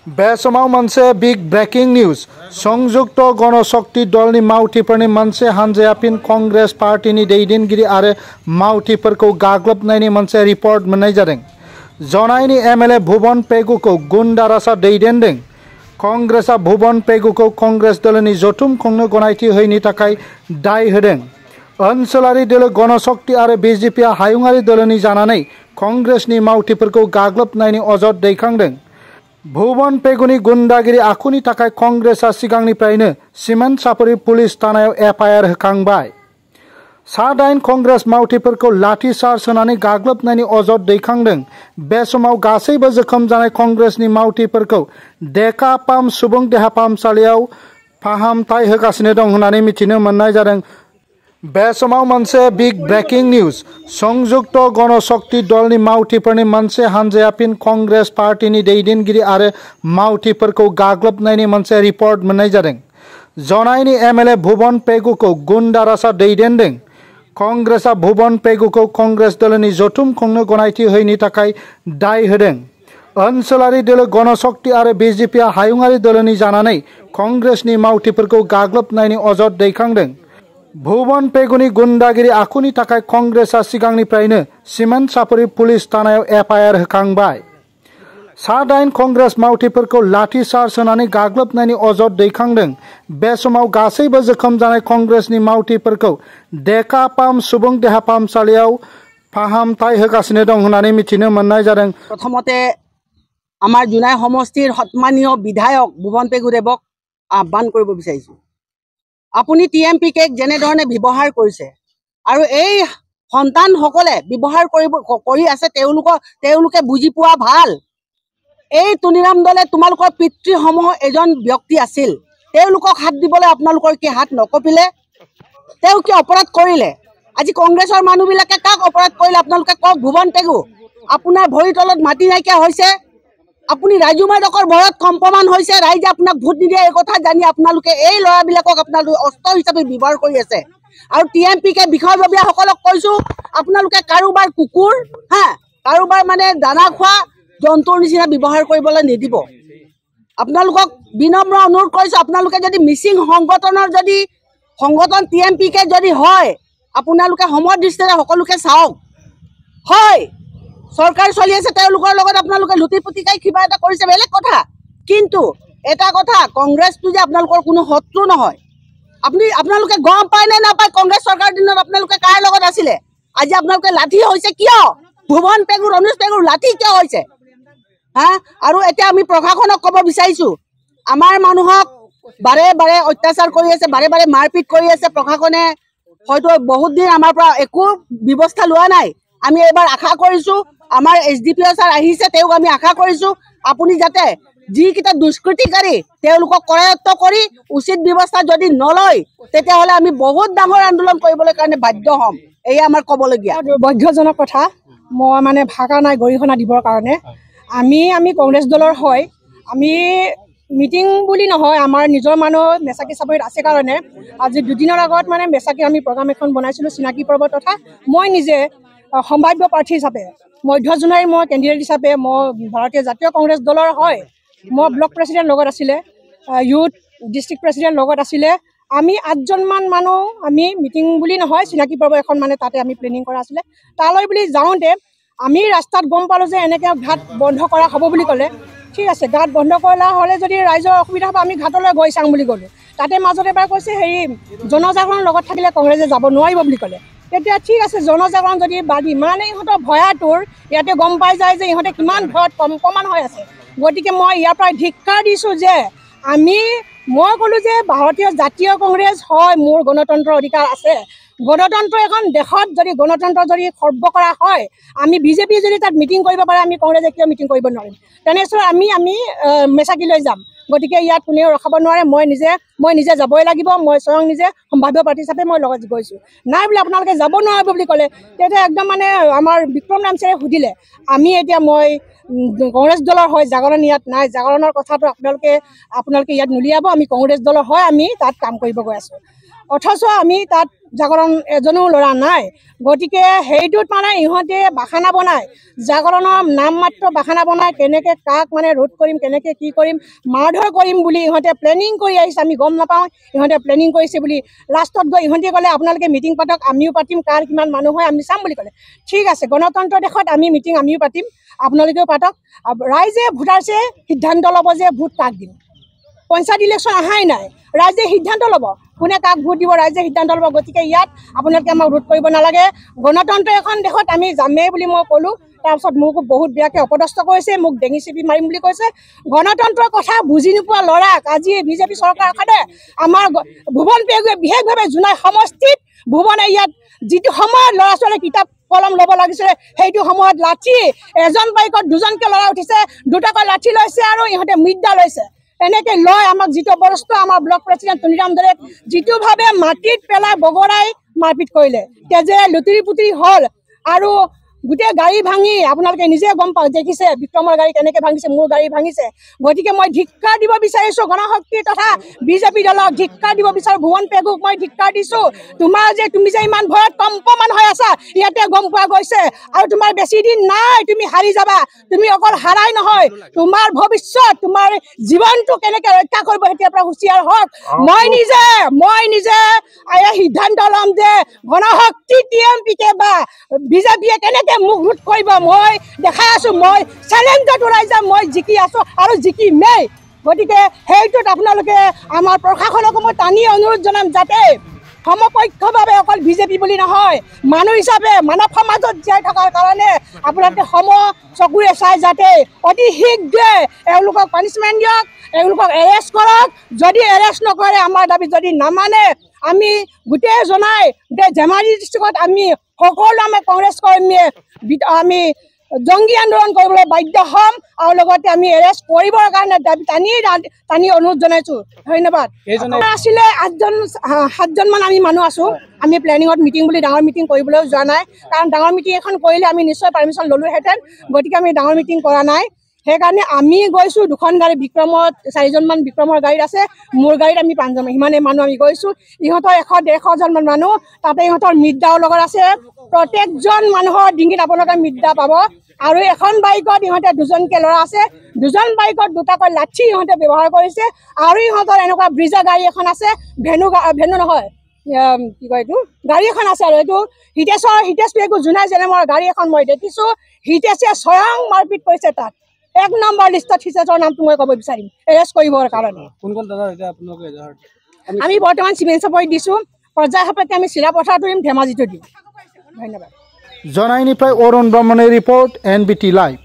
बेसमाव मोनसे big breaking news संयुक्त गणशक्ति दलनि मावथिफोरनि मोनसे हानजाया फिन कंग्रेस पार्टीनि दैदेनगिरि आरो मावथिफोरखौ गाग्लोबनायनि मोनसे रिपर्ट मोननाय जादों। जनाइनि एमएलए भुवन पेगुखौ गुन्डा राजा दैदेनदों। कंग्रेसआ भुवन पेगुखौ कंग्रेस दलनि जथुम खुंनो गनायथि होयैनि थाखाय दाय होदों। ओनसोलारि दोलो गणशक्ति आरो बिजेपिआ हायुङारि दोलोनि जानानै कंग्रेसनि मावथिफोरखौ गाग्लोबनायनि अजद दैखांदों। भुवन पेगुनि गुन्डागिरि आखुनि थाखाय कंग्रेसआ सिगांनिफ्रायनो सिमेन्ट सापरि पुलिस थानायाव एफआइआर होखांबाय। सा-8 कंग्रेस मावथिफोरखौ लाठी चार्ज होनानै गाग्लोबनायनि अजद दैखांदों। बे समाव गासैबो जोखोम जानाय कंग्रेसनि मावथिफोरखौ डेका पाम सुबुं देहा फाहामसालियाव फाहामथाय होगासिनो दं होननानै मिथिनो मोननाय जादों। बे समाव मोनसे बिग ब्रेकिं निउज संयुक्त गणशक्ति दलनि मावथिफोरनि मोनसे हानजाया फिन कंग्रेस पार्टीनि दैदेनगिरि आरो मावथिफोरखौ गाग्लोबनायनि मोनसे रिपर्ट मोननाय जादों। जनाइनि एमएलए भुवन पेगुखौ गुन्डा राजा दैदेनदों। कंग्रेसआ भुवन पेगुखौ कंग्रेस दलनि जथुम खुंनो गनायथि होयैनि थाखाय दाय होदों। ओनसोलारि दोलो गणशक्ति आरो बिजेपिआ हायुङारि दोलोनि जानानै कंग्रेसनि मावथिफोरखौ गाग्लोबनायनि अजद दैखांदों। भुवन पेगुनि गुन्डागिरि आखुनि थाखाय कंग्रेसआ सिगांनिफ्रायनो सिमेन्ट सापरि पुलिस थानायाव एफआइआर होखांबाय। सा-8 कंग्रेस मावथिफोरखौ लाठी चार्ज होनानै गाग्लोबनायनि अजद दैखांदों। बे समाव गासैबो जोखोम जानाय कंग्रेसनि मावथिफोरखौ डेका पाम सुबुं देहा फाहामसालियाव फाहामथाय होगासिनो दं होननानै मिथिनो मोननाय जादों। प्रथमते आमार जुनाई समष्टिर सन्मानीय विधायक भुवन पेगुदेवक आह्वान কৰিব বিচাৰিছো। আপুনি টিএমপিকে যেনেধৰণে ব্যৱহাৰ কৰিছে আৰু এই সন্তানসকলে ব্যৱহাৰ কৰি আছে তেওঁলোকে বুজি পোৱা ভাল। এই তুনিৰাম দলে তোমালোকৰ পিতৃসমূহ এজন ব্যক্তি আছিল। তেওঁলোকক হাত দিবলৈ আপোনালোকৰ কি হাত নকপিলে? তেওঁ কি অপৰাধ কৰিলে? আজি কংগ্ৰেছৰ মানুহবিলাকে কাক অপৰাধ কৰিলে আপোনালোকে কওক। ভুवन পেগু আপোনাৰ ভৰিৰ তলত মাটি নাইকিয়া হৈছে। আপুনি ৰাজুমাদকৰ ভয়ত কম্পমান হৈছে। ৰাইজে আপোনাক ভোট নিদিয়ে এই কথা জানি আপোনালোকে এই ল'ৰাবিলাকক আপোনালোকে অস্ত্ৰ হিচাপে ব্যৱহাৰ কৰি আছে। আৰু টিএমপিকে বিষয়ববীয়াসকলক কৈছো আপোনালোকে কাৰোবাৰ কুকুৰ কাৰোবাৰ মানে দানা খোৱা জন্তুৰ নিচিনা ব্যৱহাৰ কৰিবলৈ নিদিব। আপোনালোকক বিনম্ৰ অনুৰোধ কৰিছো আপোনালোকে যদি মিচিং সংগঠন টিএমপিকে যদি হয় আপোনালোকে সমদৃষ্টিৰে সকলোকে চাওক। হয় চৰকাৰ চলি আছে তেওঁলোকৰ লগত আপোনালোকে লুটি পুতিকাই কিবা এটা কৰিছে বেলেগ কথা। কিন্তু এটা কথা কংগ্ৰেছটো যে আপোনালোকৰ কোনো শত্ৰু নহয়। আপোনালোকে গম পায় নে নাপায় কংগ্ৰেছ চৰকাৰৰ দিনত আপোনালোকে কাৰ লগত আছিলে? আজি আপোনালোকে লাঠি হৈছে কিয়? ভুवन পেগু ৰমেশ পেগুৰ লাঠি কিয় হৈছে? আৰু এতিয়া আমি প্ৰশাসনক ক'ব বিচাৰিছো আমাৰ মানুহক বাৰে বাৰে অত্যাচাৰ কৰি আছে, বাৰে বাৰে মাৰপিট কৰি আছে। প্ৰশাসনে হয়তো বহুত দিন আমাৰ পৰা একো ব্যৱস্থা লোৱা নাই। আমি এবাৰ আশা কৰিছো আমাৰ এছডিপিঅ ছাৰ আহিছে, তেওঁক আমি আশা কৰিছো আপুনি যাতে যিকেইটা দুষ্কৃতিকাৰী তেওঁলোকক কৰায়ত্ব কৰি উচিত ব্যৱস্থা যদি নলয় তেতিয়াহ'লে আমি বহুত ডাঙৰ আন্দোলন কৰিবলৈ কাৰণে বাধ্য হ'ম। এয়া আমাৰ ক'বলগীয়া দুৰ্ভাগ্যজনক কথা। মই মানে ভাষা নাই গৰিহণা দিবৰ কাৰণে। আমি কংগ্ৰেছ দলৰ হয়। আমি মিটিং বুলি নহয়, আমাৰ নিজৰ মানুহ মেচাকি চাপৰিত আছে কাৰণে আজি দুদিনৰ আগত মানে মেচাকি আমি প্ৰগ্ৰাম এখন বনাইছিলোঁ চিনাকি পৰ্ব তথা মই নিজে সম্ভাৱ্য প্ৰাৰ্থী হিচাপে মধ্য জোনাইৰ মই কেণ্ডিডেট হিচাপে মই ভাৰতীয় জাতীয় কংগ্ৰেছ দলৰ হয়। মই ব্লক প্ৰেচিডেণ্ট লগত আছিলে, ইউথ ডিষ্ট্ৰিক্ট প্ৰেচিডেণ্ট লগত আছিলে। আমি 8জনমান মানুহ আমি মিটিং বুলি নহয় চিনাকি পৰ্ব এখন মানে তাতে আমি প্লেনিং কৰা আছিলে। তালৈ বুলি যাওঁতে আমি ৰাস্তাত গম পালোঁ যে এনেকৈ ঘাট বন্ধ কৰা হ'ব বুলি ক'লে। ঠিক আছে ঘাট বন্ধ কৰা হ'লে যদি ৰাইজৰ অসুবিধা হ'ব আমি ঘাটলৈ গৈ চাওঁ বুলি ক'লোঁ। তাতে মাজতে এবাৰ কৈছে হেৰি জনজাগৰণৰ লগত থাকিলে কংগ্ৰেছে যাব নোৱাৰিব বুলি ক'লে। তেতিয়া ঠিক আছে জনজাগৰণ যদি বাদ ইমানেই ইহঁতৰ ভয়াতুৰ ইয়াতে গম পাই যায় যে ইহঁতে কিমান ভয়ত কম্পমান হৈ আছে। গতিকে মই ইয়াৰ পৰা ধিক্কাৰ দিছোঁ যে মই ক'লোঁ যে ভাৰতীয় জাতীয় কংগ্ৰেছ হয়, মোৰ গণতন্ত্ৰৰ অধিকাৰ আছে। গণতন্ত্ৰ এখন দেশত যদি গণতন্ত্ৰ যদি খৰ্ব কৰা হয় আমি বিজেপি যদি তাত মিটিং কৰিব পাৰে আমি কংগ্ৰেছে কিয় মিটিং কৰিব নোৱাৰিম? তেনেস্থলত আমি মেচাকিলৈ যাম। গতিকে ইয়াত কোনেও ৰখাব নোৱাৰে। মই নিজে যাবই লাগিব। মই স্বয়ং নিজে সম্ভাৱ্য প্ৰাৰ্থী হিচাপে মই লগত গৈছোঁ। নাই বোলে আপোনালোকে যাব নোৱাৰিব বুলি ক'লে। তেতিয়া একদম মানে আমাৰ বিক্ৰম নামচাৰে সুধিলে আমি এতিয়া মই কংগ্ৰেছ দলৰ হয়, জাগৰণ ইয়াত নাই। জাগৰণৰ কথাটো আপোনালোকে ইয়াত নুলিয়াব। আমি কংগ্ৰেছ দলৰ হয়, আমি তাত কাম কৰিব গৈ আছোঁ। অথচ আমি তাত জাগৰণ এজনো ল'ৰা নাই গতিকে সেইটোত মানে ইহঁতে বাখানা বনায় জাগৰণৰ নাম মাত্ৰ বাখানা বনায় কেনেকৈ কাক মানে ৰোধ কৰিম কেনেকৈ কি কৰিম মাৰধৰ কৰিম বুলি ইহঁতে প্লেনিং কৰি আহিছে আমি গম নাপাওঁ ইহঁতে প্লেনিং কৰিছে বুলি লাষ্টত গৈ ইহঁতে ক'লে আপোনালোকে মিটিং পাতক আমিও পাতিম কাৰ কিমান মানুহ হয় আমি চাম বুলি ক'লে ঠিক আছে গণতন্ত্ৰ দেশত আমি মিটিং আমিও পাতিম আপোনালোকেও পাতক ৰাইজে ভোটাৰছে সিদ্ধান্ত ল'ব যে ভোট কাক দিম পঞ্চায়ত ইলেকশ্যন অহাই নাই ৰাইজে সিদ্ধান্ত ল'ব কোনে কাক ভোট দিব ৰাইজে সিদ্ধান্ত ল'ব গতিকে ইয়াত আপোনালোকে আমাক ৰোধ কৰিব নালাগে গণতন্ত্ৰ এখন দেশত আমি যামেই বুলি মই ক'লোঁ তাৰপিছত মোক বহুত বেয়াকৈ অপদস্থ কৰিছে মোক ডেঙি চেপি মাৰিম বুলি কৈছে গণতন্ত্ৰৰ কথা বুজি নোপোৱা ল'ৰাক আজি বিজেপি চৰকাৰখনে আমাৰ ভুৱন পেগুৱে বিশেষভাৱে জোনাই সমষ্টিত ভুৱনে ইয়াত যিটো সময়ত ল'ৰা ছোৱালীয়ে কিতাপ কলম ল'ব লাগিছিলে সেইটো সময়ত লাঠি এজন বাইকত দুজনকৈ ল'ৰা উঠিছে দুটাকৈ লাঠি লৈছে আৰু ইহঁতে মিডা লৈছে এনেকৈ লয় আমাক যিটো অৱস্থা আমাৰ ব্লক প্ৰেচিডেণ্ট টুনিৰাম দৰে যিটোভাৱে মাটিত পেলাই বগৰাই মাৰপিট কৰিলে তেজে লুতুৰি পুতুৰি হ'ল আৰু গোটেই গাড়ী ভাঙি আপোনালোকে নিজে গম পাওক দেখিছে বিক্ৰমৰ গাড়ী কেনেকৈ ভাঙিছে মোৰ গাড়ী ভাঙিছে গতিকে মই ধিক্কাৰ দিব বিচাৰিছোঁ গণশক্তি তথা বিজেপি দলক ধিক্কাৰ দিব বিচাৰোঁ ভুৱন পেগুক মই ধিক্কাৰ দিছোঁ তুমি যে ইমান ভয়ত কম্পমান হৈ আছা ইয়াতে গম পোৱা গৈছে আৰু তোমাৰ বেছি দিন নাই তুমি হাৰি যাবা তুমি অকল হাৰাই নহয় তোমাৰ ভৱিষ্যত তোমাৰ জীৱনটো কেনেকৈ ৰক্ষা কৰিব এতিয়াৰ পৰা হুঁচিয়াৰ হওক মই নিজে সিদ্ধান্ত ল'ম যে গণশক্তি TMPকে বা বিজেপিয়ে কেনেকৈ মোক ৰোধ কৰিব মই দেখাই আছোঁ মই চেলেঞ্জত ওলাই যাম মই জিকি আছোঁ আৰু জিকিমেই গতিকে সেইটোত আপোনালোকে আমাৰ প্ৰশাসনকো মই টানি অনুৰোধ জনাম যাতে সমপক্ষভাৱে অকল বিজেপি বুলি নহয় মানুহ হিচাপে মানৱ সমাজত জীয়াই থকাৰ কাৰণে আপোনালোকে চকুৰে চাই যাতে অতি শীঘ্ৰে এওঁলোকক পানিছমেণ্ট দিয়ক এওঁলোকক এৰেষ্ট কৰক যদি এৰেষ্ট নকৰে আমাৰ দাবী যদি নামানে আমি গোটেই ধেমাজি ডিষ্ট্ৰিক্টত আমি সকলো আমি কংগ্ৰেছ কৰ্মীয়ে আমি জংগী আন্দোলন কৰিবলৈ বাধ্য হ'ম আৰু লগতে আমি এৰেষ্ট কৰিবৰ কাৰণে দাবী টানি অনুৰোধ জনাইছোঁ ধন্যবাদ আছিলে 7জনমান আমি মানুহ আছোঁ আমি প্লেনিঙত মিটিং বুলি ডাঙৰ মিটিং কৰিবলৈ যোৱা নাই কাৰণ ডাঙৰ মিটিং এখন কৰিলে আমি নিশ্চয় পাৰ্মিশ্যন ল'লোহেঁতেন গতিকে আমি ডাঙৰ মিটিং কৰা নাই সেইকাৰণে আমি গৈছোঁ দুখন গাড়ী বিক্ৰমত 4জনমান বিক্ৰমৰ গাড়ীত আছে মোৰ গাড়ীত আমি 5জন সিমানেই মানুহ আমি গৈছোঁ ইহঁতৰ 100-150জনমান মানুহ তাতে ইহঁতৰ মিডদাও লগত আছে প্ৰত্যেকজন মানুহৰ ডিঙিত আপোনালোকে মিডদা পাব আৰু এখন বাইকত ইহঁতে 2জনকৈ ল'ৰা আছে 2জন বাইকত দুটাকৈ লাঠি ইহঁতে ব্যৱহাৰ কৰিছে আৰু ইহঁতৰ এনেকুৱা ব্ৰিজা গাড়ী এখন আছে ভেনু নহয় কি কয় এইটো গাড়ী এখন আছে আৰু এইটো হিতেশ পেগু জোনাই জেনেমৰ গাড়ী এখন মই দেখিছোঁ হিতেশে স্বয়ং মাৰপিট কৰিছে তাত 1 নম্বৰ লিষ্টত হিতেশৰ নামটো মই ক'ব বিচাৰিম এৰেষ্ট কৰিবৰ কাৰণে আমি বৰ্তমান চিমেণ্ট চাপৰিত দিছোঁ পৰ্যায় সাপেক্ষে আমি চিলাপথাৰ দিম ধেমাজিটো দিম ধন্যবাদ জনাইনিफ्राय অৰুণ ব্ৰহ্মণে ৰিপৰ্ট NBT লাইভ